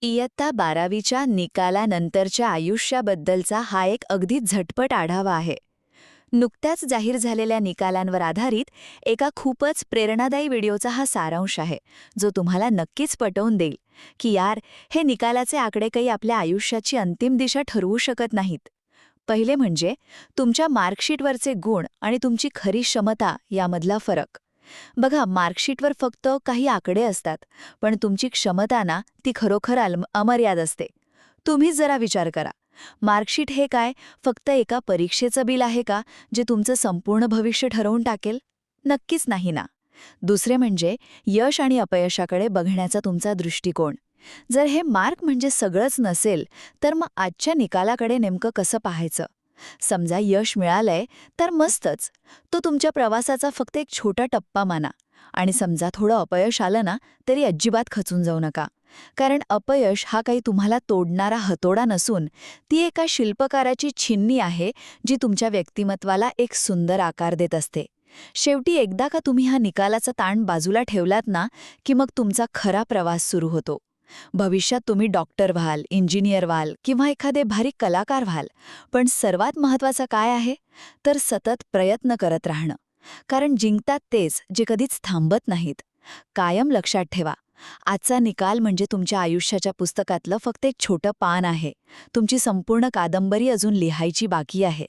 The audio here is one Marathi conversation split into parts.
इयत्ता 12वीच्या निकालानंतरच्या आयुष्याबद्दलचा हा एक अगदी झटपट आढावा आहे. नुकत्याच जाहीर झालेल्या निकालांवर आधारित एका खूपच प्रेरणादायी व्हिडिओचा हा सारांश आहे, जो तुम्हाला नक्कीच पटवून देईल की यार, हे निकालाचे आकडे काही आपल्या आयुष्याची अंतिम दिशा ठरवू शकत नाहीत. पहिले म्हणजे तुमच्या मार्कशीटवरचे गुण आणि तुमची खरी क्षमता यामधला फरक. बघा, मार्कशीटवर फक्त काही आकडे असतात, पण तुमची क्षमता ना, ती खरोखर अमर्याद असते. तुम्हीच जरा विचार करा. मार्कशीट हे काय फक्त एका परीक्षेचं बिल आहे का, जे तुमचं संपूर्ण भविष्य ठरवून टाकेल? नक्कीच नाही ना. दुसरे म्हणजे यश आणि अपयशाकडे बघण्याचा तुमचा दृष्टिकोन. जर हे मार्क म्हणजे सगळंच नसेल, तर मग आजच्या निकालाकडे नेमकं कसं पाहायचं? समजा यश मिळालंय तर मस्तच, तो तुमच्या प्रवासाचा फक्त एक छोटा टप्पा माना. आणि समजा थोडं अपयश आलं ना, तरी अजिबात खचून जाऊ नका. कारण अपयश हा काही तुम्हाला तोडणारा हतोडा नसून ती एका शिल्पकाराची छिन्नी आहे, जी तुमच्या व्यक्तिमत्वाला एक सुंदर आकार देत असते. शेवटी एकदा का तुम्ही हा निकालाचा ताण बाजूला ठेवलात ना, की मग तुमचा खरा प्रवास सुरू होतो. भविष्यात तुम्ही डॉक्टर व्हाल, इंजिनियर व्हाल किंवा एखादे भारी कलाकार व्हाल, पण सर्वात महत्त्वाचं काय आहे? तर सतत प्रयत्न करत राहणं. कारण जिंकतात तेच जे कधीच थांबत नाहीत. कायम लक्षात ठेवा, आजचा निकाल म्हणजे तुमच्या आयुष्याच्या पुस्तकातलं फक्त एक छोटं पान आहे. तुमची संपूर्ण कादंबरी अजून लिहायची बाकी आहे.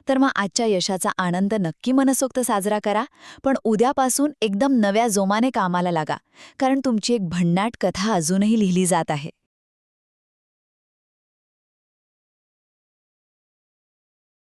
तर मग आजच्या यशाचा आनंद नक्की मनसोक्त साजरा करा, पण उद्यापासून एकदम नव्या जोमाने कामाला लागा. कारण तुमची एक भन्नाट कथा अजूनही लिहिली जात आहे.